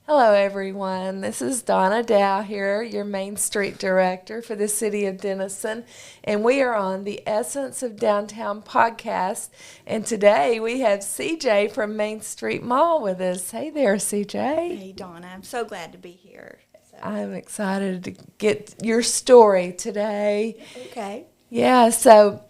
Hello, everyone. This is Donna Dow here, your Main Street Director for the City of Denison, and we are on the Essence of Downtown podcast. And today we have CJ from Main Street Mall with us. Hey there, CJ. Hey, Donna. I'm so glad to be here. I'm excited to get your story today. Okay. Yeah, so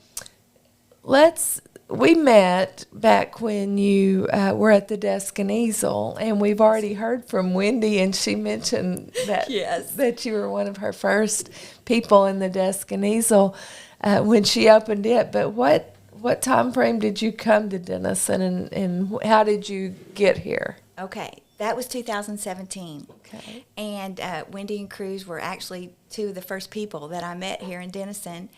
we met back when you were at the Desk and Easel, and we've already heard from Wendy, and she mentioned that Yes. that you were one of her first people in the Desk and Easel when she opened it. But what time frame did you come to Denison, and how did you get here? Okay. That was 2017. Okay. And Wendy and Cruz were actually two of the first people that I met here in Denison.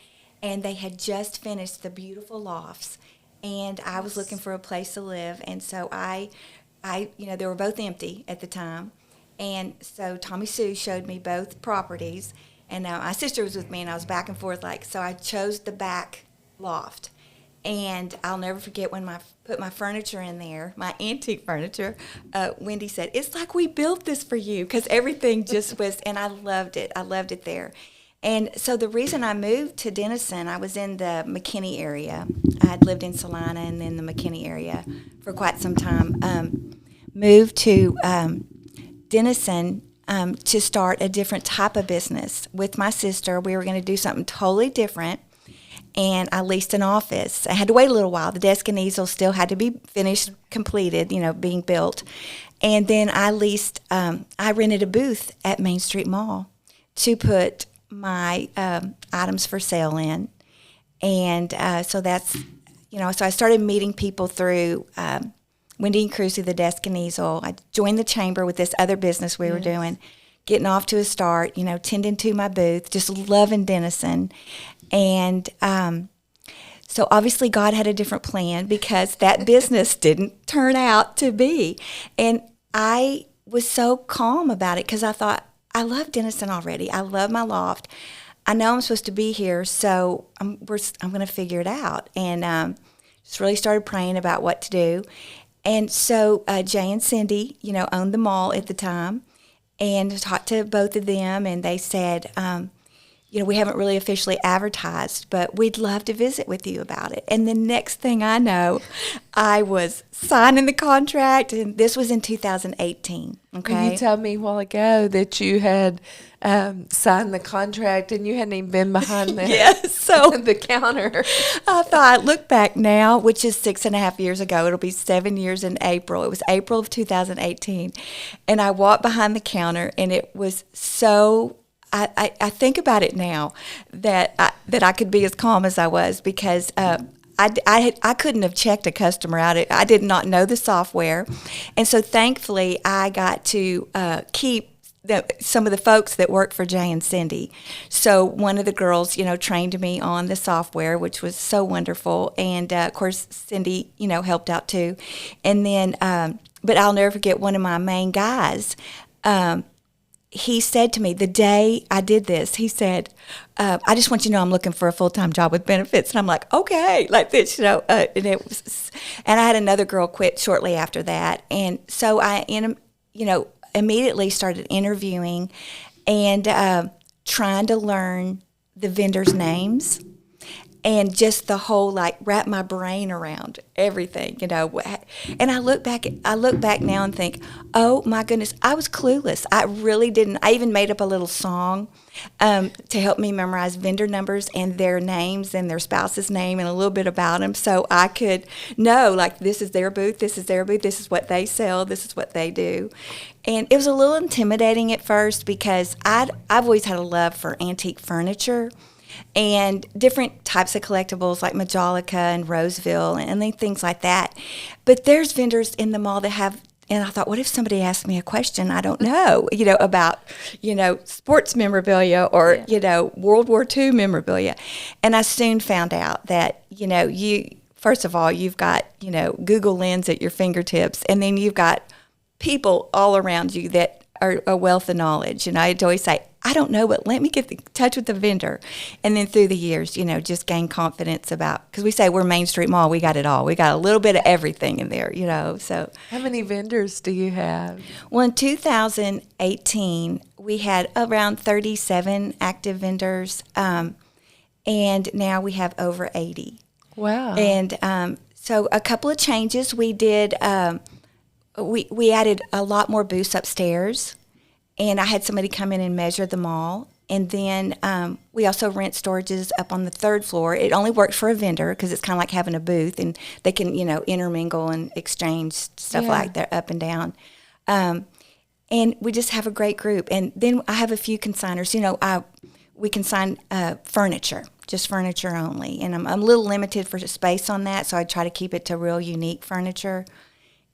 And they had just finished the beautiful lofts. And I was looking for a place to live. And so they were both empty at the time. And so Tommy Sue showed me both properties. And my sister was with me, and I was back and forth so I chose the back loft. And I'll never forget when I put my furniture in there, my antique furniture. Wendy said, "It's like we built this for you," because everything just was, and I loved it. I loved it there. And so the reason I moved to Denison, I was in the McKinney area. I had lived in Salina and then the McKinney area for quite some time. Moved to Denison to start a different type of business with my sister. We were going to do something totally different. And I leased an office. I had to wait a little while. The Desk and Easel still had to be finished, completed, being built. And then I rented a booth at Main Street Mall to put my items for sale in. And so that's, so I started meeting people through Wendy and Cruz through the Desk and Easel. I joined the chamber with this other business we were doing, getting off to a start, tending to my booth, just loving Denison. And so obviously God had a different plan because that business didn't turn out to be. And I was so calm about it because I thought, I love Denison already. I love my loft. I know I'm supposed to be here, so I'm going to figure it out. And just really started praying about what to do. And so Jay and Cindy, owned the mall at the time, and talked to both of them, and they said, we haven't really officially advertised, but we'd love to visit with you about it. And the next thing I know, I was signing the contract, and this was in 2018. Okay. You told me a while ago that you had signed the contract and you hadn't even been behind the, the counter. I thought, look back now, which is 6.5 years ago. It'll be 7 years in April. It was April of 2018. And I walked behind the counter, and it was so... I think about it now that I could be as calm as I was because I couldn't have checked a customer out. I did not know the software. And so thankfully I got to keep some of the folks that worked for Jay and Cindy. So one of the girls, trained me on the software, which was so wonderful. And of course, Cindy, helped out too. And then, but I'll never forget one of my main guys. He said to me the day I did this, he said, I just want you to know I'm looking for a full-time job with benefits. And I'm like, okay, like this, and I had another girl quit shortly after that. And so I, immediately started interviewing and trying to learn the vendors' names. And just the whole, wrap my brain around everything, And I look back now and think, oh my goodness, I was clueless. I really didn't. I even made up a little song to help me memorize vendor numbers and their names and their spouse's name and a little bit about them, so I could know, this is their booth, this is their booth, this is what they sell, this is what they do. And it was a little intimidating at first because I've always had a love for antique furniture and different types of collectibles like Majolica and Roseville and things like that. But there's vendors in the mall that have, and I thought, what if somebody asked me a question I don't know, about, sports memorabilia or, World War II memorabilia. And I soon found out that, first of all, you've got, Google Lens at your fingertips, and then you've got people all around you that are a wealth of knowledge. I'd always say, I don't know, but let me get in touch with the vendor. And then through the years, just gain confidence about, because we say we're Main Street Mall, we got it all. We got a little bit of everything in there, so. How many vendors do you have? Well, in 2018, we had around 37 active vendors, and now we have over 80. Wow. And so a couple of changes we did, we added a lot more booths upstairs. And I had somebody come in and measure them all. And then we also rent storages up on the third floor. It only works for a vendor because it's kind of like having a booth, and they can, intermingle and exchange stuff like that up and down. And we just have a great group. And then I have a few consigners. We consign furniture, just furniture only. And I'm a little limited for space on that, so I try to keep it to real unique furniture.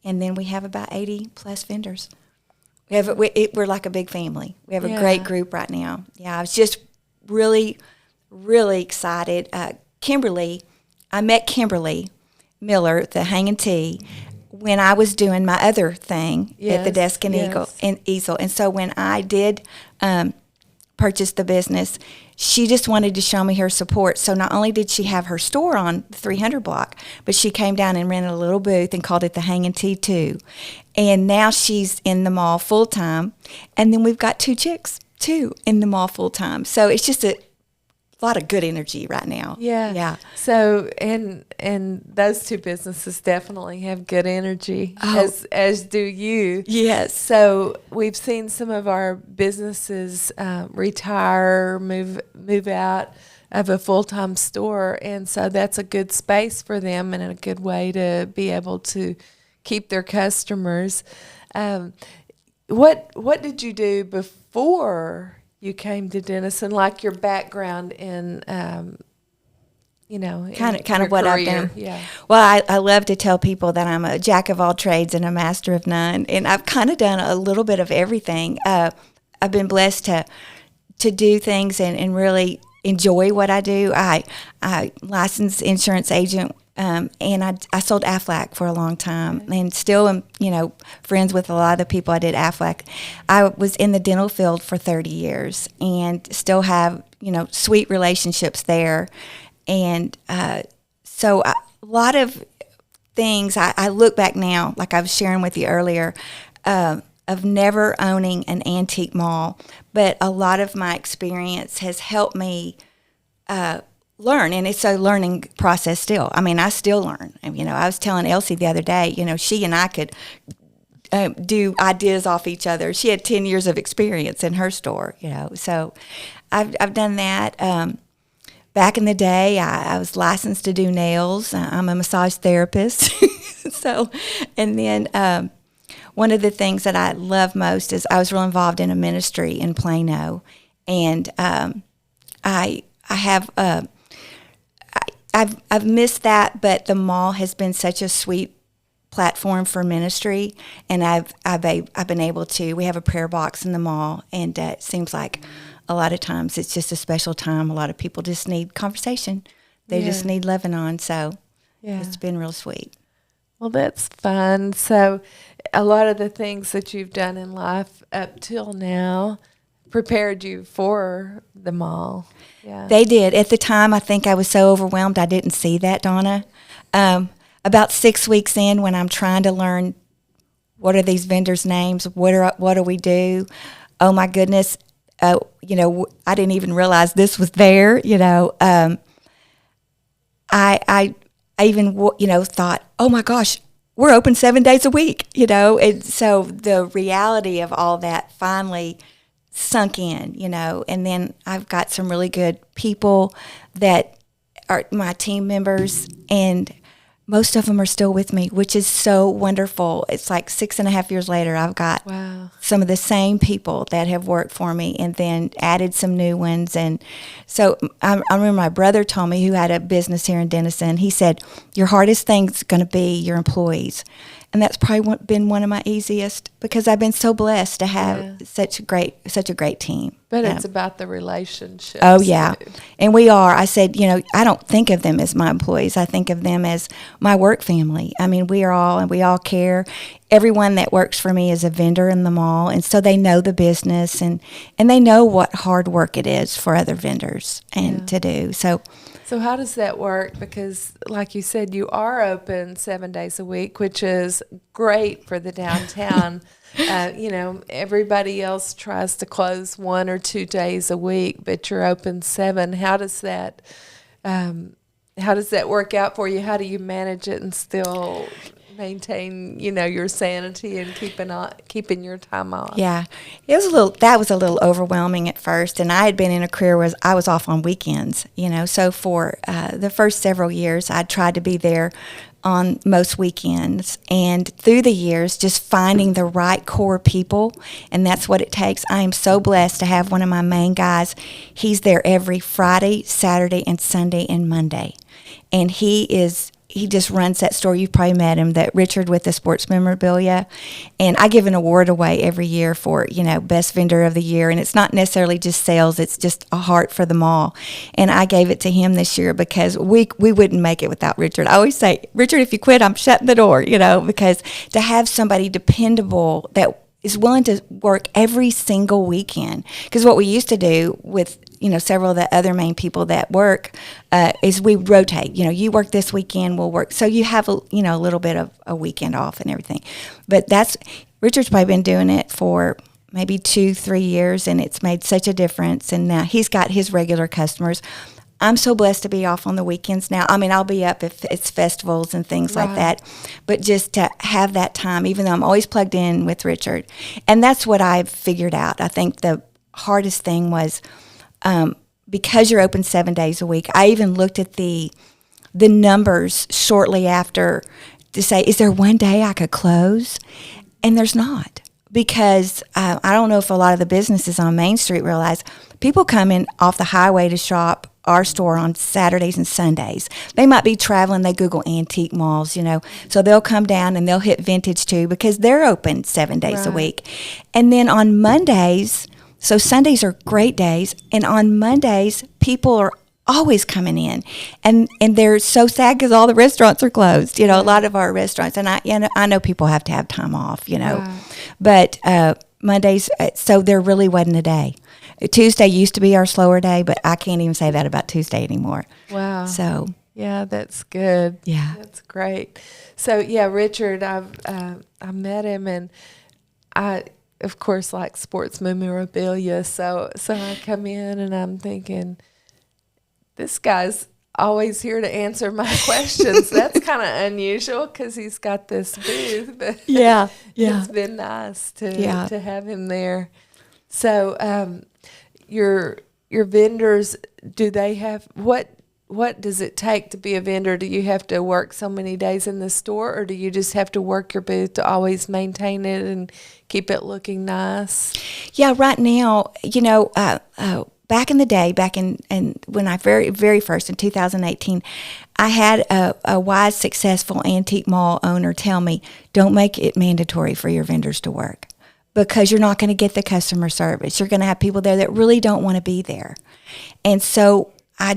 And then we have about 80 plus vendors. We're like a big family. We have a great group right now. Yeah, I was just really, really excited. I met Kimberly Miller, the Hanging Tea, when I was doing my other thing at the Desk and Easel. And so when I did purchase the business, she just wanted to show me her support. So not only did she have her store on the 300 block, but she came down and rented a little booth and called it the Hanging Tea too. And now she's in the mall full time. And then we've got 2 chicks too in the mall full time. So it's just a lot of good energy right now. Yeah. So and those 2 businesses definitely have good energy, as do you. Yes. So we've seen some of our businesses retire, move out of a full-time store, and so that's a good space for them and a good way to be able to keep their customers. What did you do before you came to Denison, like your background in, kind of what career. I've done. Yeah. Well, I love to tell people that I'm a jack of all trades and a master of none, and I've kind of done a little bit of everything. I've been blessed to do things and really enjoy what I do. I licensed insurance agent. And I sold Aflac for a long time, and still am, friends with a lot of the people I did Aflac. I was in the dental field for 30 years and still have, sweet relationships there. And so a lot of things, I look back now, like I was sharing with you earlier, of never owning an antique mall, but a lot of my experience has helped me learn, and it's a learning process still. I mean, I still learn. I was telling Elsie the other day, she and I could do ideas off each other. She had 10 years of experience in her store, so I've done that. Back in the day, I was licensed to do nails. I'm a massage therapist. And then one of the things that I love most is I was real involved in a ministry in Plano, and I've missed that, but the mall has been such a sweet platform for ministry, and I've been able to. We have a prayer box in the mall, and it seems like a lot of times it's just a special time. A lot of people just need conversation. They just need loving on. So it's been real sweet. Well, that's fun. So a lot of the things that you've done in life up till now prepared you for the mall. Yeah. They did. At the time, I think I was so overwhelmed I didn't see that, Donna. About 6 weeks in, when I'm trying to learn what are these vendors' names, what do we do? Oh my goodness, I didn't even realize this was there. I even thought, oh my gosh, we're open 7 days a week. And so the reality of all that finally sunk in, and then I've got some really good people that are my team members, and most of them are still with me, which is so wonderful. It's like 6.5 years later, I've got some of the same people that have worked for me, and then added some new ones. And so I remember my brother told me, who had a business here in Denison, he said, your hardest thing's going to be your employees. And that's probably been one of my easiest, because I've been so blessed to have such a great team. But Yeah. it's about the relationships. Oh, yeah. too. And we are. I said, I don't think of them as my employees. I think of them as my work family. I mean, we all care. Everyone that works for me is a vendor in the mall. And so they know the business and they know what hard work it is for other vendors and to do. So So how does that work? Because like you said, you are open 7 days a week, which is great for the downtown. Everybody else tries to close 1 or 2 days a week, but you're open 7. How does that work out for you? How do you manage it and still maintain, your sanity and keeping your time off? yeah, that was a little overwhelming at first. And I had been in a career where I was off on weekends, So for the first several years, I tried to be there on most weekends, and through the years just finding the right core people, and that's what it takes. I am so blessed to have one of my main guys. He's there every Friday, Saturday, and Sunday and Monday, and he just runs that store. You've probably met him, that Richard with the sports memorabilia. And I give an award away every year for, best vendor of the year. And it's not necessarily just sales, it's just a heart for the mall. And I gave it to him this year because we wouldn't make it without Richard. I always say, Richard, if you quit, I'm shutting the door, because to have somebody dependable that is willing to work every single weekend. Because what we used to do with several of the other main people that work is we rotate. You work this weekend, we'll work. So you have a little bit of a weekend off and everything. But Richard's probably been doing it for maybe 2-3 years, and it's made such a difference. And now he's got his regular customers. I'm so blessed to be off on the weekends now. I mean, I'll be up if it's festivals and things like that. But just to have that time, even though I'm always plugged in with Richard. And that's what I've figured out. I think the hardest thing was because you're open 7 days a week, I even looked at the numbers shortly after to say, is there one day I could close? And there's not. Because I don't know if a lot of the businesses on Main Street realize people come in off the highway to shop our store on Saturdays and Sundays. They might be traveling, they Google antique malls, so they'll come down and they'll hit vintage too because they're open 7 days a week. And then on Mondays, so Sundays are great days, and on Mondays, people are always coming in, and they're so sad because all the restaurants are closed. A lot of our restaurants, and I know people have to have time off, but Mondays, so there really wasn't a day. Tuesday used to be our slower day, but I can't even say that about Tuesday anymore. Wow. So yeah, that's good. Yeah, that's great. So yeah, Richard, I met him, and I, of course, like sports memorabilia. So I come in and I'm thinking, this guy's always here to answer my questions. That's kind of unusual because he's got this booth. But yeah. It's been nice to have him there. So your vendors, do they have what does it take to be a vendor? Do you have to work so many days in the store, or do you just have to work your booth to always maintain it and keep it looking nice? Yeah, right now, back in the day, when I very, very first in 2018, I had a wise, successful antique mall owner tell me, don't make it mandatory for your vendors to work because you're not going to get the customer service. You're going to have people there that really don't want to be there. And so I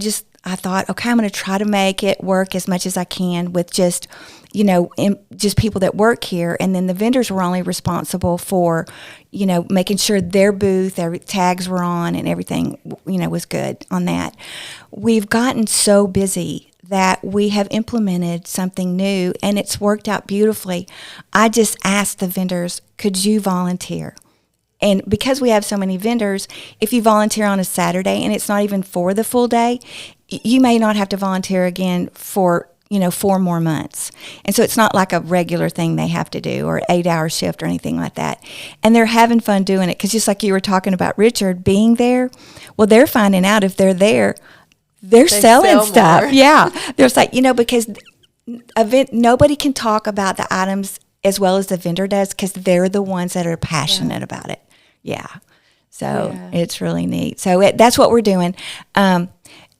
thought, okay, I'm going to try to make it work as much as I can with just people that work here. And then the vendors were only responsible for, making sure their booth, their tags were on and everything, was good on that. We've gotten so busy that we have implemented something new, and it's worked out beautifully. I just asked the vendors, could you volunteer? And because we have so many vendors, if you volunteer on a Saturday and it's not even for the full day, you may not have to volunteer again for 4 more months. And so it's not like a regular thing they have to do or 8-hour shift or anything like that. And they're having fun doing it because just like you were talking about Richard being there, well, they're finding out if they're there, they're selling stuff. More. Yeah. There's because nobody can talk about the items as well as the vendor does because they're the ones that are passionate about it. Yeah. So it's really neat. So that's what we're doing.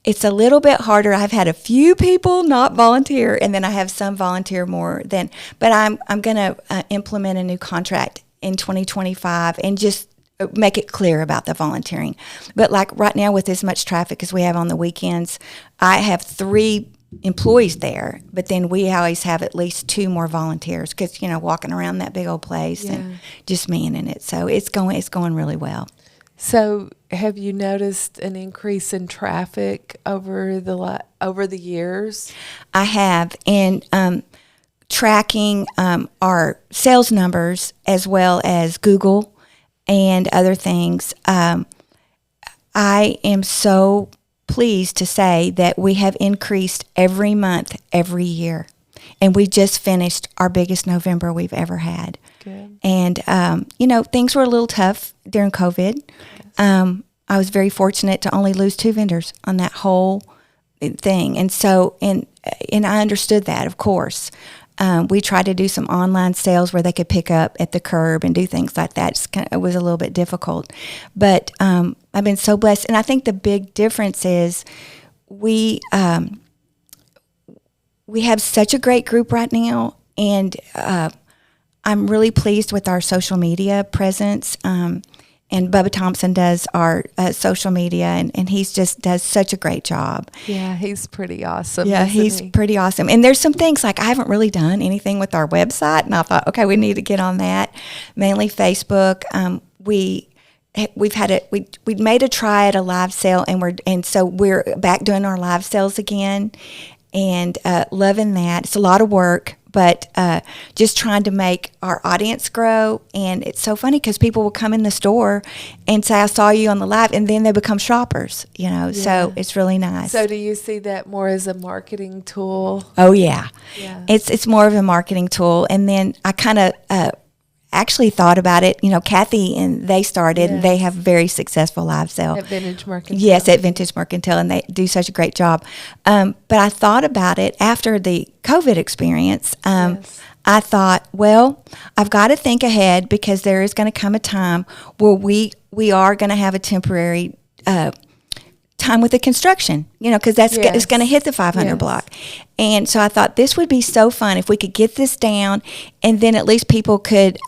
It's a little bit harder. I've had a few people not volunteer, and then I have some volunteer more than. But I'm going to implement a new contract in 2025, and just make it clear about the volunteering. But like right now with as much traffic as we have on the weekends, I have 3 employees there, but then we always have at least 2 more volunteers because, walking around that big old place and just manning it. So it's going really well. So have you noticed an increase in traffic over the years? I have, and tracking our sales numbers as well as Google and other things. I am so pleased to say that we have increased every month, every year. And we just finished our biggest November we've ever had. Good. And, things were a little tough during COVID. Yes. I was very fortunate to only lose 2 vendors on that whole thing. And so, and I understood that, of course. We tried to do some online sales where they could pick up at the curb and do things like that. It was a little bit difficult. But I've been so blessed. And I think the big difference is we have such a great group right now. And I'm really pleased with our social media presence. And Bubba Thompson does our social media, and he's just does such a great job. Yeah, he's pretty awesome. Yeah, he's pretty awesome. And there's some things like I haven't really done anything with our website, and I thought, okay, we need to get on that. Mainly Facebook. We made a try at a live sale, and so we're back doing our live sales again, and loving that. It's a lot of work. But just trying to make our audience grow. And it's so funny because people will come in the store and say, I saw you on the live, and then they become shoppers, so it's really nice. So do you see that more as a marketing tool? Oh, yeah. It's more of a marketing tool. And then I kind of actually thought about it. Kathy and they started. Yes. They have a very successful live sale at Vintage Mercantile. Yes, at Vintage Mercantile, and they do such a great job. But I thought about it after the COVID experience. Yes. I thought, well, I've got to think ahead because there is going to come a time where we are going to have a temporary time with the construction, because it's going to hit the 500 block. And so I thought this would be so fun if we could get this down, and then at least people could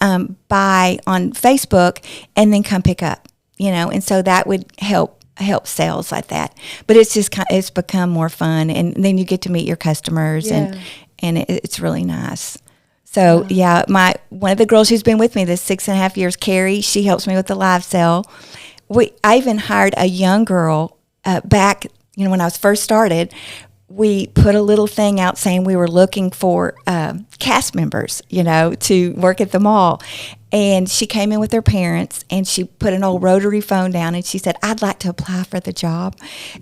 buy on Facebook and then come pick up, and so that would help sales like that. But it's just it's become more fun, and then you get to meet your customers, and it's really nice. So one of the girls who's been with me this 6.5 years, Carrie, she helps me with the live sale. I even hired a young girl. Back, when I was first started, we put a little thing out saying we were looking for cast members, to work at the mall. And she came in with her parents, and she put an old rotary phone down, and she said, I'd like to apply for the job.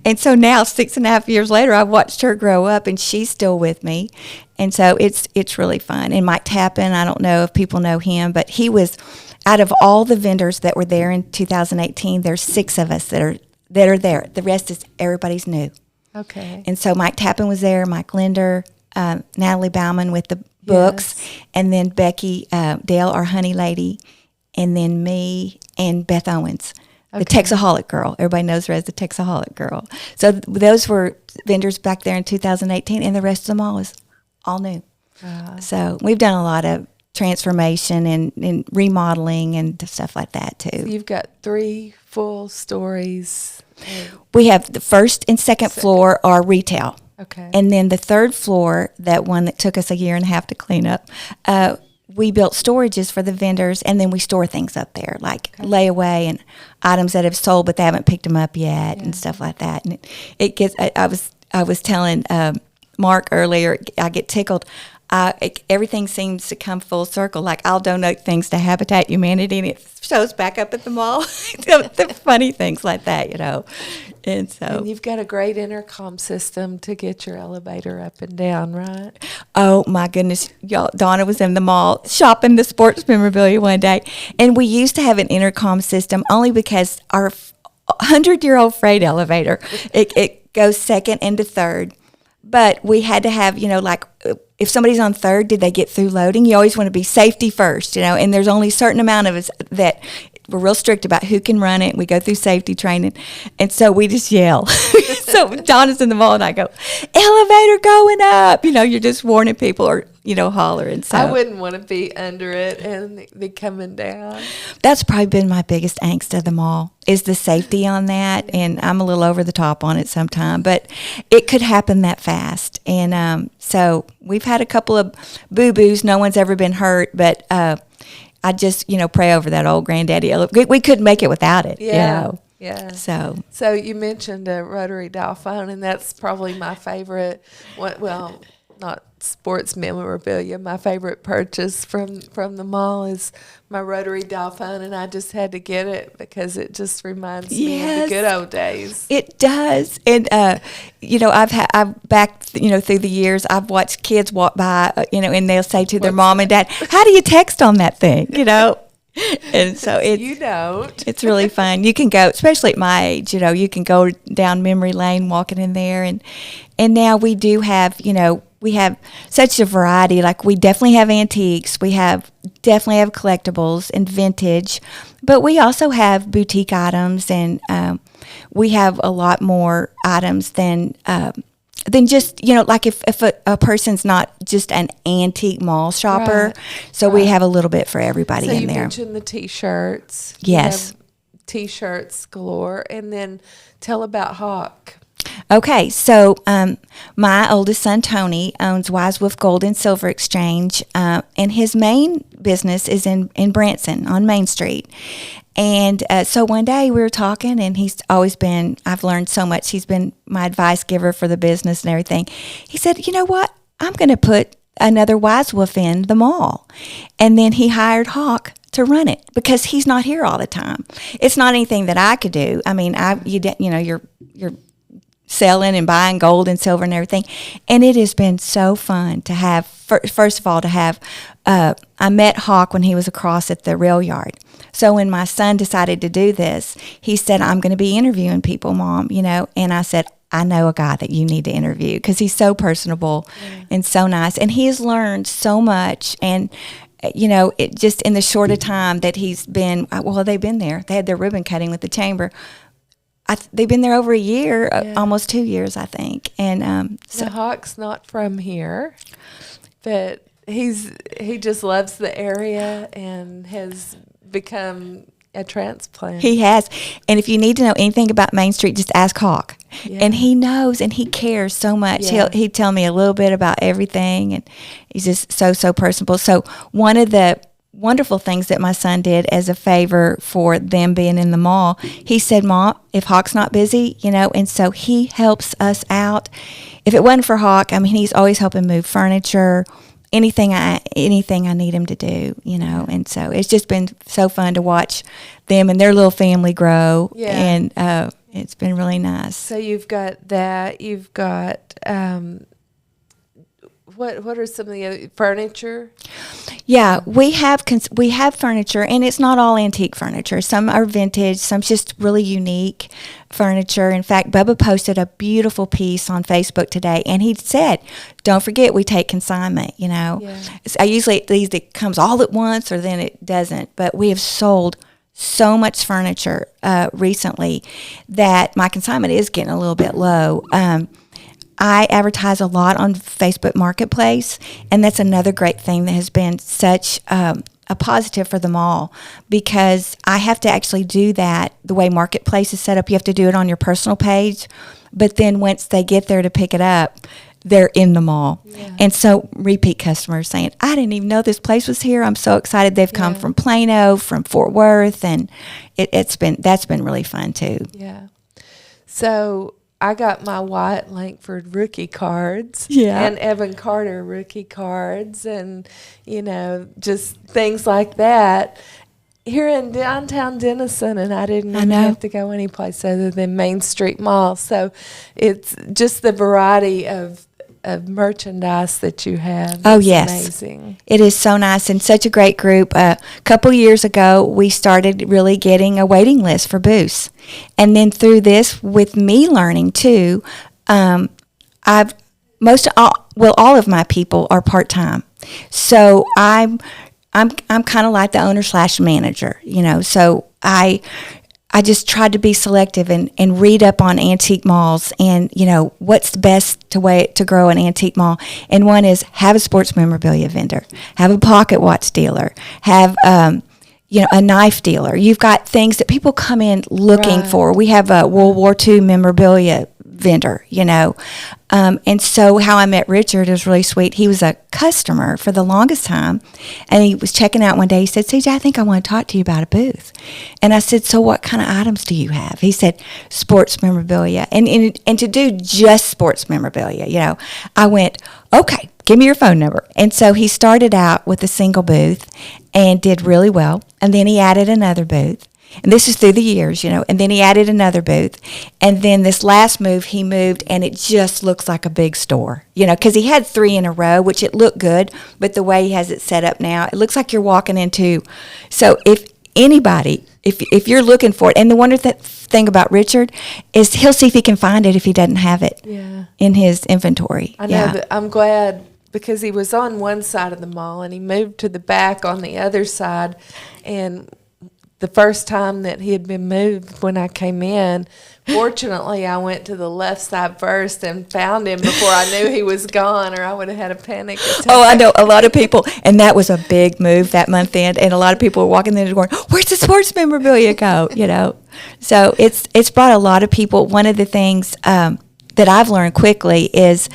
And so now, 6.5 years later, I've watched her grow up, and she's still with me. And so it's really fun. And Mike Tappan, I don't know if people know him, but he was, out of all the vendors that were there in 2018, there's 6 of us that are there. The rest is everybody's new. Okay. And so Mike Tappan was there, Mike Linder, Natalie Bauman with the books, and then Becky Dale, our honey lady, and then me and Beth Owens, the Texaholic girl. Everybody knows her as the Texaholic girl. So those were vendors back there in 2018, and the rest of them all is all new. So we've done a lot of transformation and remodeling and stuff like that too. So you've got 3 full stories. We have the first and second floor are retail. Okay. And then the third floor, that one that took us a year and a half to clean up, we built storages for the vendors, and then we store things up there, like layaway and items that have sold but they haven't picked them up yet and stuff like that. And it gets. I was telling Mark earlier, I get tickled. Everything seems to come full circle. Like I'll donate things to Habitat Humanity, and it shows back up at the mall. The funny things like that, And you've got a great intercom system to get your elevator up and down, right? Oh my goodness, y'all! Donna was in the mall shopping the sports memorabilia one day, and we used to have an intercom system only because our 100-year-old freight elevator it goes second into third. But we had to have, like if somebody's on third, did they get through loading? You always want to be safety first, and there's only a certain amount of us that we're real strict about who can run it. We go through safety training. And so we just yell. So Donna's in the mall, and I go, elevator going up. You're just warning people, or hollering. So I wouldn't want to be under it and be coming down. that's probably been my biggest angst of them all, is the safety on that. And I'm a little over the top on it sometime, but it could happen that fast. And so we've had a couple of boo-boos. No one's ever been hurt, but I just, pray over that old granddaddy. We couldn't make it without it, Yeah. So you mentioned a rotary dial phone, and that's probably my favorite. Well, not sports memorabilia. My favorite purchase from the mall is my rotary dial phone, and I just had to get it because it just reminds me of the good old days. It does. And I've back through the years, I've watched kids walk by, and they'll say to their mom and dad, "How do you text on that thing?" And so it's really fun. You can go, especially at my age, you can go down memory lane walking in there. And now we do have, we have such a variety. Like, we definitely have antiques. We definitely have collectibles and vintage, but we also have boutique items, and we have a lot more items than just, like if a person's not just an antique mall shopper. Right. So we have a little bit for everybody in there. So you mentioned the T-shirts. Yes. T-shirts galore. And then tell about Hawk. Okay, so my oldest son, Tony, owns Wise Wolf Gold and Silver Exchange, and his main business is in Branson on Main Street. And so one day we were talking, and I've learned so much. He's been my advice giver for the business and everything. He said, "You know what? I'm going to put another Wise Wolf in the mall." And then he hired Hawk to run it because he's not here all the time. It's not anything that I could do. I mean, you're selling and buying gold and silver and everything. And it has been so fun to have, first of all, I met Hawk when he was across at the rail yard. So when my son decided to do this, he said, "I'm going to be interviewing people, Mom," and I said, "I know a guy that you need to interview," because he's so personable and so nice. And he has learned so much. And it just in the shorter time that he's been, they've been there. They had their ribbon cutting with the chamber. They've been there over a year, almost 2 years, I think. And so Hawk's not from here, but he just loves the area and has become a transplant. He has. And if you need to know anything about Main Street, just ask Hawk. Yeah. And he knows, and he cares so much. Yeah. He'd tell me a little bit about everything, and he's just so personable. So one of the wonderful things that my son did as a favor for them being in the mall, he said, "Mom, if Hawk's not busy, and so he helps us out. If it wasn't for Hawk, he's always helping move furniture, anything I need him to do, and so it's just been so fun to watch them and their little family grow. Yeah. And it's been really nice. So you've got that. You've got what are some of the other furniture? Yeah, we have furniture, and it's not all antique furniture. Some are vintage, some's just really unique furniture. In fact, Bubba posted a beautiful piece on Facebook today, and he said, "Don't forget, we take consignment." Yeah. I usually it comes all at once, or then it doesn't. But we have sold so much furniture recently that my consignment is getting a little bit low. I advertise a lot on Facebook Marketplace, and that's another great thing that has been such a positive for them all, because I have to actually do that the way Marketplace is set up. You have to do it on your personal page, but then once they get there to pick it up, they're in the mall. Yeah. And so repeat customers saying, "I didn't even know this place was here. I'm so excited." They've come from Plano, from Fort Worth, and that's been really fun too. Yeah. So I got my Wyatt Langford rookie cards and Evan Carter rookie cards, and, just things like that here in downtown Denison, and I didn't even have to go anyplace other than Main Street Mall. So it's just the variety of merchandise that you have. Oh, yes. Amazing. It is so nice and such a great group. A couple years ago, we started really getting a waiting list for booths. And then through this, with me learning too, all of my people are part-time. So I'm kind of like the owner/manager, so I just tried to be selective and read up on antique malls and, what's the best way to grow an antique mall. And one is have a sports memorabilia vendor, have a pocket watch dealer, have, a knife dealer. You've got things that people come in looking for. We have a World War II memorabilia vendor, and so how I met Richard is really sweet. He was a customer for the longest time, and he was checking out one day. He said, CJ, I think I want to talk to you about a booth. And I said, so what kind of items do you have? He said, sports memorabilia. And to do just sports memorabilia, I went, okay, give me your phone number. And so he started out with a single booth and did really well. And then he added another booth. And this is through the years, and then he added another booth. And then this last move, he moved, and it just looks like a big store, because he had 3 in a row, which it looked good, but the way he has it set up now, it looks like you're walking into. So if anybody, if you're looking for it, and the wonderful thing about Richard is he'll see if he can find it if he doesn't have it in his inventory. I know, but I'm glad because he was on one side of the mall, and he moved to the back on the other side, and the first time that he had been moved when I came in, fortunately, I went to the left side first and found him before I knew he was gone, or I would have had a panic attack. Oh, I know. A lot of people, and that was a big move that month end, and a lot of people were walking in the door going, where's the sports memorabilia go, So it's brought a lot of people. One of the things that I've learned quickly is,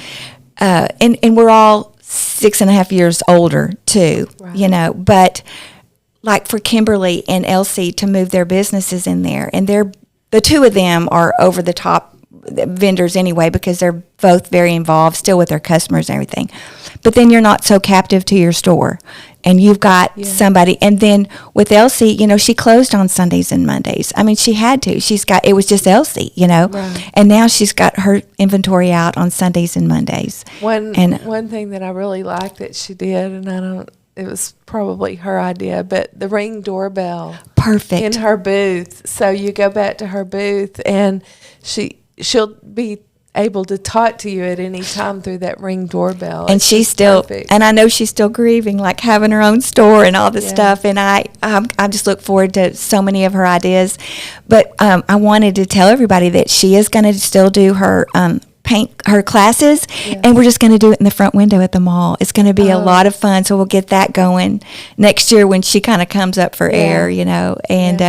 and we're all 6.5 years older too, but like for Kimberly and Elsie to move their businesses in there. And the two of them are over the top vendors anyway because they're both very involved still with their customers and everything. But then you're not so captive to your store. And you've got somebody. And then with Elsie, she closed on Sundays and Mondays. I mean, she had to. It was just Elsie, Right. And now she's got her inventory out on Sundays and Mondays. One thing that I really liked that she did, and it was probably her idea, but the Ring doorbell. Perfect. In her booth. So you go back to her booth, and she'll be able to talk to you at any time through that Ring doorbell. And she's still, perfect. And I know she's still grieving, like having her own store and all this stuff. And I just look forward to so many of her ideas. But I wanted to tell everybody that she is going to still do her paint her classes, and we're just going to do it in the front window at the mall. It's going to be a lot of fun, so we'll get that going next year when she kind of comes up for air, and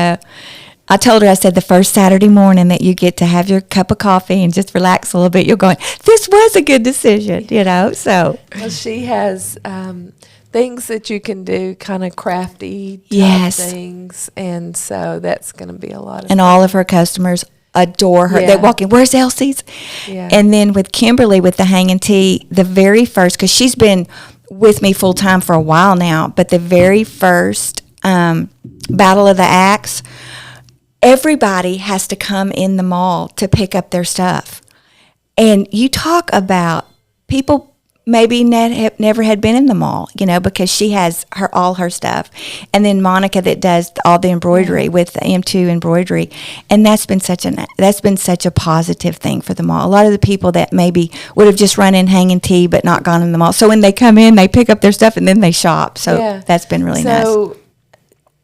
I told her, I said, the first Saturday morning that you get to have your cup of coffee and just relax a little bit, you're going, this was a good decision, so. Well, she has things that you can do, kind of crafty type things, and so that's going to be a lot of fun. All of her customers adore her. They walk in, where's Elsie's? Yeah. And then with Kimberly, with the hanging tea, the very first, because she's been with me full time for a while now, but the very first Battle of the Axe, everybody has to come in the mall to pick up their stuff. And you talk about people maybe never had been in the mall, because she has all her stuff. And then Monica that does all the embroidery with the M2 embroidery. And that's been such a positive thing for the mall. A lot of the people that maybe would have just run in hanging tea but not gone in the mall. So when they come in, they pick up their stuff and then they shop. So that's been really nice. So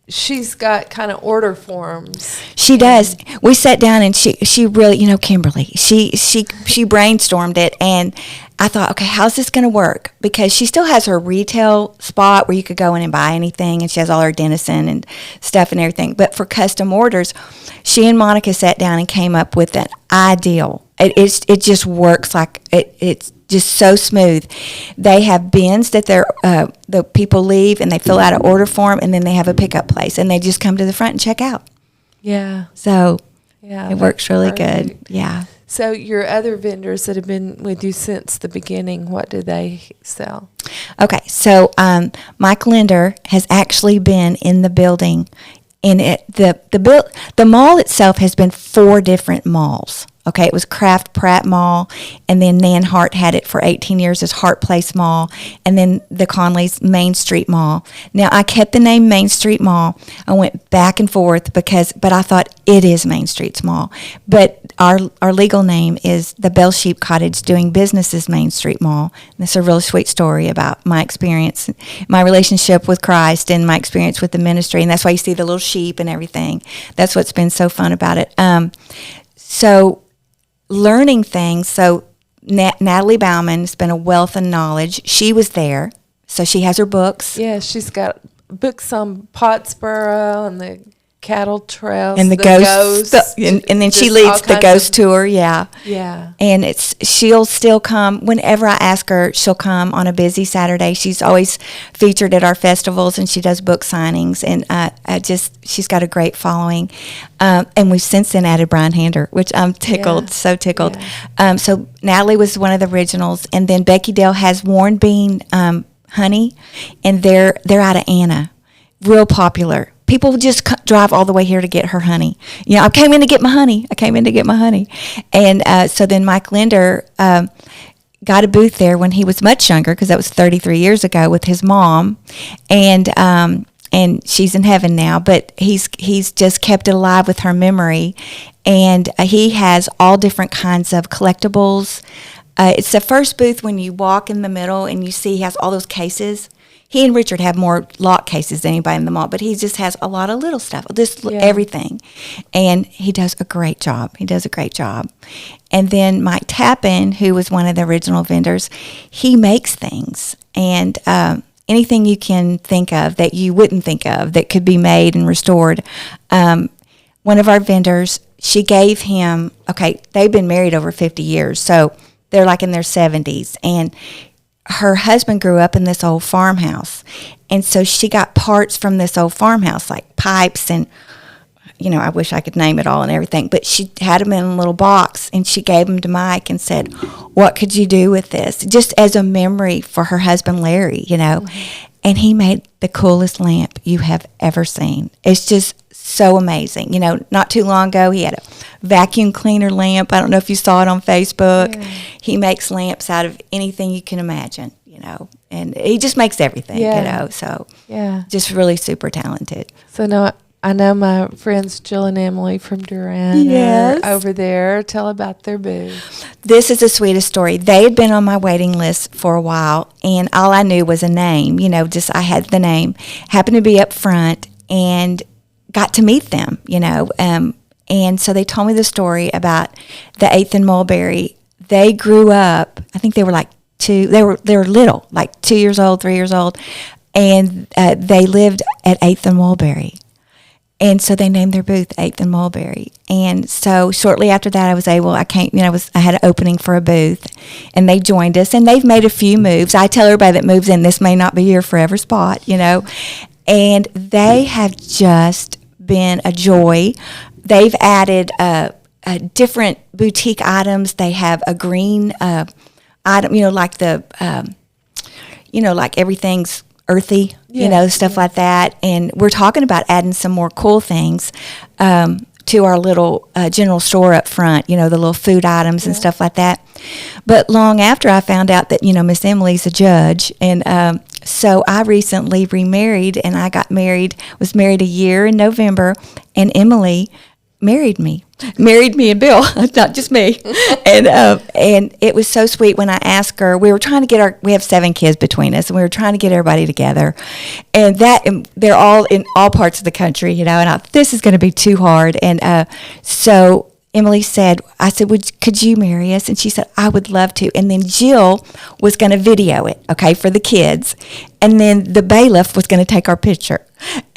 she's got kind of order forms. She does. We sat down and she really, Kimberly, she brainstormed it, and I thought, okay, how's this going to work? Because she still has her retail spot where you could go in and buy anything, and she has all her Dennison and stuff and everything. But for custom orders, she and Monica sat down and came up with an ideal. It just works like it's just so smooth. They have bins that the people leave, and they fill out an order form, and then they have a pickup place, and they just come to the front and check out. Yeah. So it works really good. Yeah. So your other vendors that have been with you since the beginning, what do they sell? Okay, so Mike Linder has actually been in the building. The mall itself has been 4 different malls. Okay, it was Kraft Pratt Mall, and then Nan Hart had it for 18 years as Hart Place Mall, and then the Conleys Main Street Mall. Now, I kept the name Main Street Mall. I went back and forth but I thought it is Main Street's Mall. But our legal name is the Bell Sheep Cottage doing business as Main Street Mall. And it's a really sweet story about my experience, my relationship with Christ, and my experience with the ministry, and that's why you see the little sheep and everything. That's what's been so fun about it. So learning things. So Natalie Bauman's been a wealth of knowledge. She was there, so she has her books. Yeah, she's got books on Pottsboro and the cattle trails and the ghost, and then she leads the ghost tour. Yeah. And she'll still come whenever I ask her. She'll come on a busy Saturday. She's always featured at our festivals, and she does book signings. And she's got a great following. And we've since then added Brian Hander, which I'm tickled, so tickled. Yeah. So Natalie was one of the originals, and then Becky Dale has Warren Bean honey, and they're out of Anna, real popular. People just drive all the way here to get her honey. You know, I came in to get my honey. And so then Mike Linder got a booth there when he was much younger, because that was 33 years ago, with his mom. And she's in heaven now, but he's just kept it alive with her memory. And he has all different kinds of collectibles. It's the first booth when you walk in the middle and you see he has all those cases. He and Richard have more lock cases than anybody in the mall, but he just has a lot of little stuff, just everything. And he does a great job. And then Mike Tappan, who was one of the original vendors, he makes things. And anything you can think of that you wouldn't think of that could be made and restored. One of our vendors, she gave him, they've been married over 50 years, so they're like in their 70s. And her husband grew up in this old farmhouse, and so she got parts from this old farmhouse, like pipes and, I wish I could name it all and everything, but she had them in a little box, and she gave them to Mike and said, what could you do with this? Just as a memory for her husband, Larry, Mm-hmm. And he made the coolest lamp you have ever seen. It's just so amazing. Not too long ago, he had a vacuum cleaner lamp. I don't know if you saw it on Facebook. Yeah. He makes lamps out of anything you can imagine, and he just makes everything, so just really super talented. So now I know my friends Jill and Emily from Duran are over there. Tell about their booth. This is the sweetest story. They had been on my waiting list for a while, and all I knew was a name, I had the name, happened to be up front, and got to meet them, and so they told me the story about the 8th and Mulberry. They grew up, I think they were like they were little, like 2 years old, 3 years old, and they lived at 8th and Mulberry. And so they named their booth 8th and Mulberry. And so shortly after that, I had an opening for a booth, and they joined us, and they've made a few moves. I tell everybody that moves in, this may not be your forever spot, and they have just been a joy. They've added different boutique items. They have a green item, like like everything's earthy, stuff like that. And we're talking about adding some more cool things to our little general store up front, the little food items and stuff like that. But long after I found out that, Miss Emily's a judge, and so I recently remarried, and I was married a year in November, and Emily married me and Bill, not just me. And it was so sweet when I asked her. We were trying to we have 7 kids between us, and we were trying to get everybody together, and they're all in all parts of the country, and I thought, this is going to be too hard. And so Emily said, could you marry us? And she said, I would love to. And then Jill was going to video it, for the kids, and then the bailiff was going to take our picture.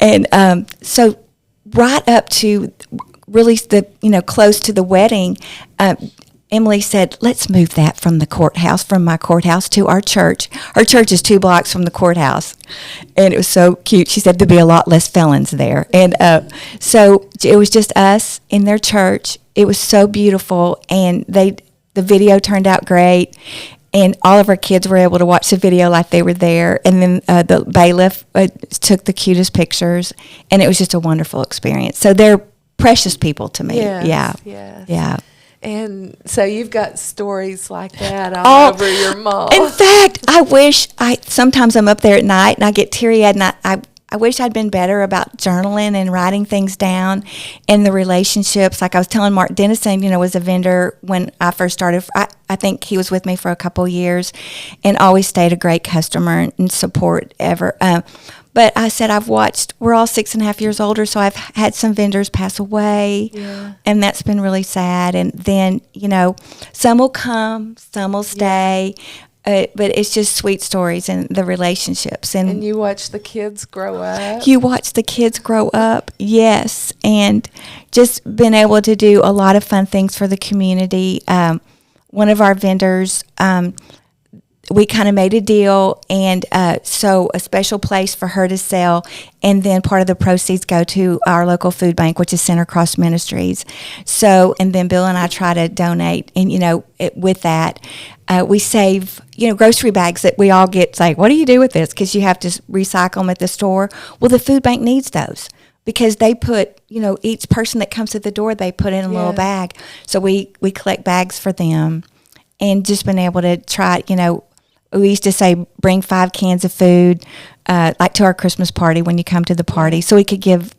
And so right up to really close to the wedding, Emily said, let's move that from my courthouse to our church. Our church is 2 blocks from the courthouse. And it was so cute. She said there'd be a lot less felons there. And so it was just us in their church. It was so beautiful. And the video turned out great. And all of our kids were able to watch the video like they were there. And then the bailiff took the cutest pictures. And it was just a wonderful experience. So they're precious people to me. Yes. Yeah. And so you've got stories like that all over your mall. In fact, sometimes I'm up there at night and I get teary-eyed, and I wish I'd been better about journaling and writing things down and the relationships. Like I was telling Mark Dennison, was a vendor when I first started. I think he was with me for a couple years and always stayed a great customer and support ever. But I said, we're all 6.5 years older, so I've had some vendors pass away, and that's been really sad. And then, some will come, some will stay. But it's just sweet stories and the relationships. And you watch the kids grow up. You watch the kids grow up, yes. And just been able to do a lot of fun things for the community. One of our vendors, we kind of made a deal, and so a special place for her to sell, and then part of the proceeds go to our local food bank, which is Center Cross Ministries. So, and then Bill and I try to donate, and with that, we save grocery bags that we all get. It's like, what do you do with this? Because you have to recycle them at the store. Well, the food bank needs those because they put each person that comes to the door, they put in a little bag. So we collect bags for them, and just been able to try. We used to say, bring 5 cans of food, like to our Christmas party when you come to the party, so we could give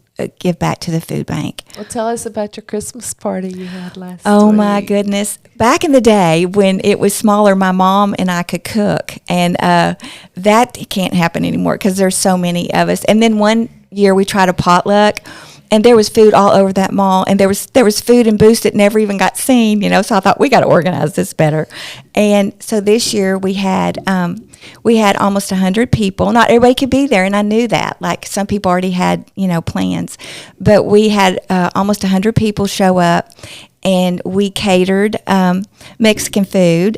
back to the food bank. Well, tell us about your Christmas party you had last week. Oh, my goodness. Back in the day when it was smaller, my mom and I could cook, and that can't happen anymore because there's so many of us. And then one year we tried a potluck, and there was food all over that mall, and there was food in booths that never even got seen, so I thought we got to organize this better. And so this year we had almost 100 people. Not everybody could be there, and I knew that. Like some people already had, plans. But we had almost 100 people show up, and we catered Mexican food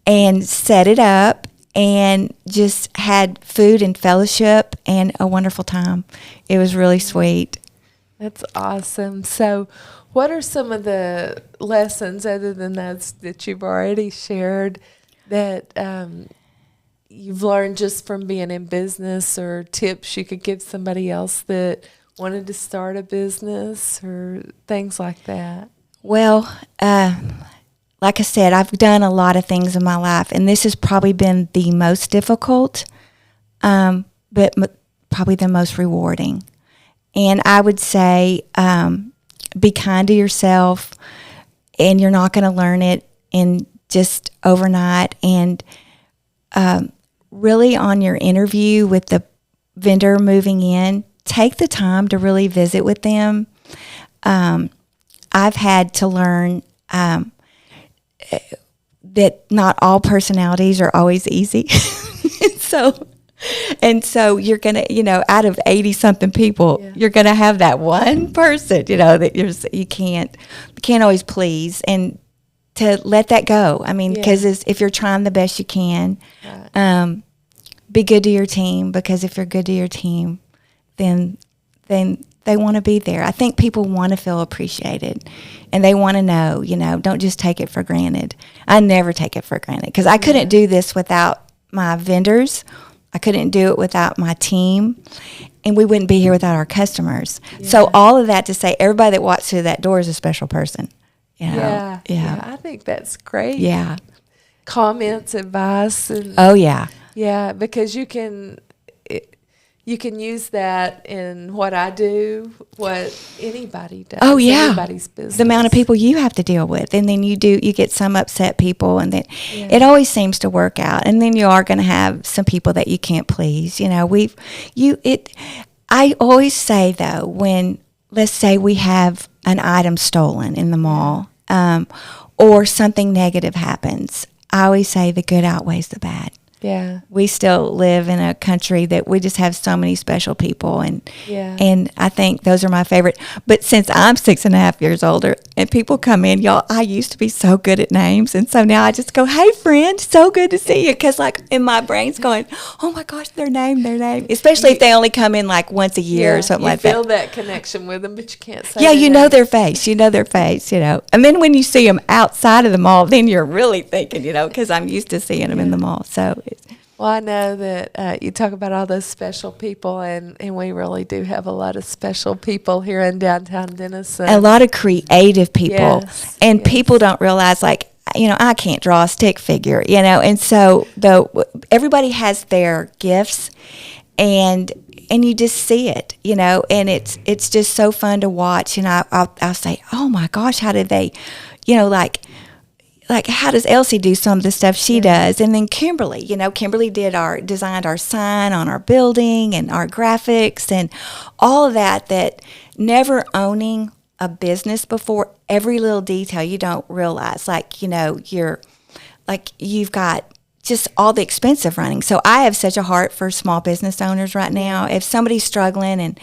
and set it up and just had food and fellowship and a wonderful time. It was really sweet. That's awesome. So what are some of the lessons, other than those that you've already shared, that you've learned just from being in business, or tips you could give somebody else that wanted to start a business or things like that? Well, like I said, I've done a lot of things in my life, and this has probably been the most difficult, but probably the most rewarding. And I would say be kind to yourself, and you're not going to learn it in just overnight. And really on your interview with the vendor moving in, take the time to really visit with them. I've had to learn that not all personalities are always easy. So you're going to, out of 80-something people, you're going to have that one person, that you can't always please, and to let that go. I mean, because if you're trying the best you can, be good to your team, because if you're good to your team, then they want to be there. I think people want to feel appreciated, and they want to know, don't just take it for granted. I never take it for granted, because I couldn't do this without my vendors. I couldn't do it without my team, and we wouldn't be here without our customers. Yeah. So all of that to say, everybody that walks through that door is a special person. Yeah, I think that's great. Yeah. Comments, advice. And oh, yeah. Yeah, because you can use that in what I do, what anybody does. Oh, yeah. Anybody's business. The amount of people you have to deal with. And then you get some upset people, and then it always seems to work out. And then you are going to have some people that you can't please. I always say, though, when, let's say we have an item stolen in the mall, or something negative happens, I always say the good outweighs the bad. Yeah. We still live in a country that we just have so many special people, and I think those are my favorite. But since I'm 6.5 years older and people come in, y'all, I used to be so good at names, and so now I just go, "Hey friend, so good to see you," because like in my brain's going, "Oh my gosh, their name," especially if they only come in like once a year or something like that. You feel that connection with them, but you can't say their name. Know their face, and then when you see them outside of the mall, then you're really thinking, because I'm used to seeing them in the mall. So Well, I know that you talk about all those special people, and we really do have a lot of special people here in downtown Denison. A lot of creative people. Yes, And yes. people don't realize, like, I can't draw a stick figure, and so everybody has their gifts, and you just see it, and it's just so fun to watch. And I'll say, oh my gosh, how did they, like how does Elsie do some of the stuff she does? And then Kimberly, Kimberly designed our sign on our building and our graphics and all of that never owning a business before, every little detail you don't realize, you've got just all the expensive running. So I have such a heart for small business owners right now. If somebody's struggling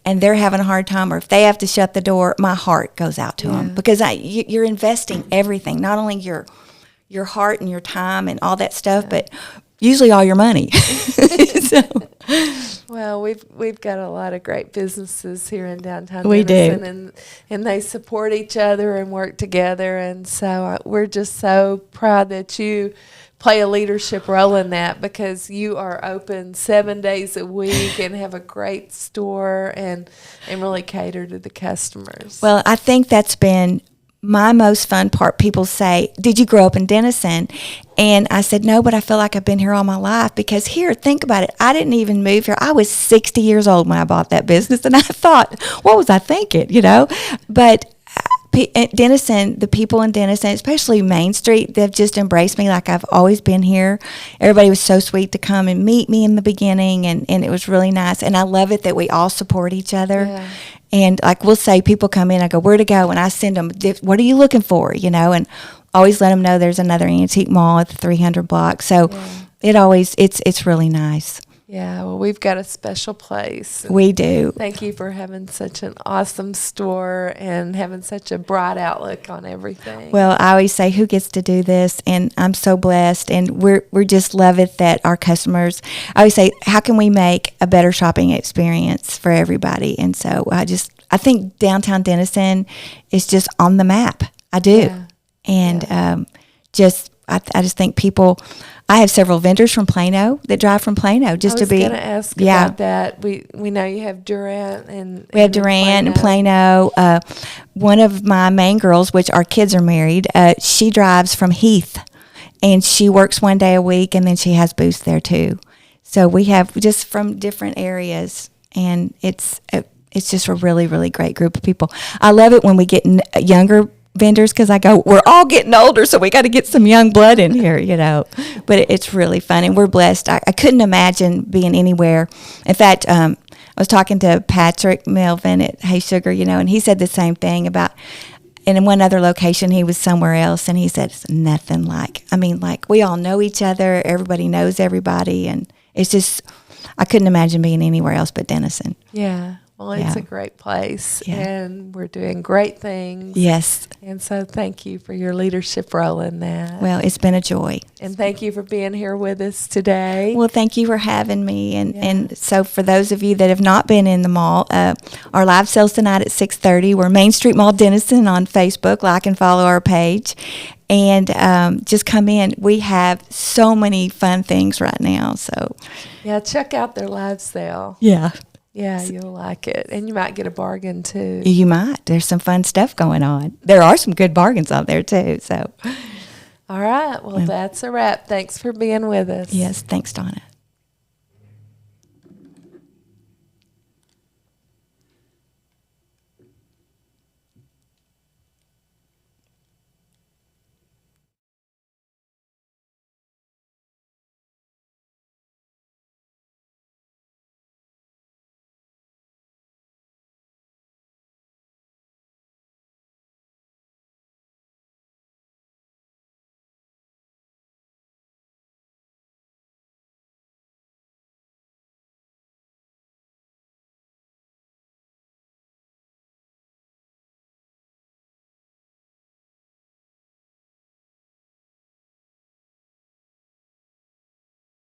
and they're having a hard time, or if they have to shut the door, my heart goes out to them, because you're investing everything, not only your heart and your time and all that stuff, but usually all your money. So, well, we've got a lot of great businesses here in downtown We do. Denison, and they support each other and work together, and so we're just so proud that you play a leadership role in that, because you are open 7 days a week and have a great store and really cater to the customers. well, I think that's been my most fun part. People say, did you grow up in Denison? And I said, no, but I feel like I've been here all my life, because here, think about it. I didn't even move here. I was 60 years old when I bought that business, and I thought, what was I thinking, But Denison, the people in Denison, especially Main Street, they've just embraced me like I've always been here. Everybody was so sweet to come and meet me in the beginning, and it was really nice. And I love it that we all support each other. Yeah. And like we'll say, people come in, I go, where to go? And I send them, what are you looking for? And always let them know there's another antique mall at the 300 block. So it's really nice. Yeah, well, we've got a special place. We do. Thank you for having such an awesome store and having such a bright outlook on everything. Well, I always say, who gets to do this? And I'm so blessed, and we're just love it that our customers. I always say, how can we make a better shopping experience for everybody? And so I think downtown Denison is just on the map. I do, Yeah. and I just think people. I have several vendors from Plano that drive from Plano just to be. I was going to ask about that. We know you have Durant and We have Durant and Plano. One of my main girls, which our kids are married, she drives from Heath, and she works 1 day a week, and then she has booths there too. So we have just from different areas, and it's just a really, really great group of people. I love it when we get younger vendors, because I go, we're all getting older, so we got to get some young blood in here, But it's really fun, and we're blessed. I couldn't imagine being anywhere. In fact, I was talking to Patrick Melvin at Hey Sugar, and he said the same thing about. And in one other location, he was somewhere else, and he said it's nothing like. We all know each other. Everybody knows everybody, and it's just. I couldn't imagine being anywhere else but Denison. Yeah. Well, it's Yeah. a great place, Yeah. and we're doing great things. Yes. And so thank you for your leadership role in that. Well, it's been a joy. And thank you for being here with us today. Well, thank you for having me. And so for those of you that have not been in the mall, our live sales tonight at 6:30. We're Main Street Mall Denison on Facebook. Like and follow our page. And just come in. We have so many fun things right now. So Yeah, check out their live sale. yeah. Yeah, you'll like it. And you might get a bargain too. You might. There's some fun stuff going on. There are some good bargains on there too. So All right. Well, that's a wrap. Thanks for being with us. yes, thanks, Donna.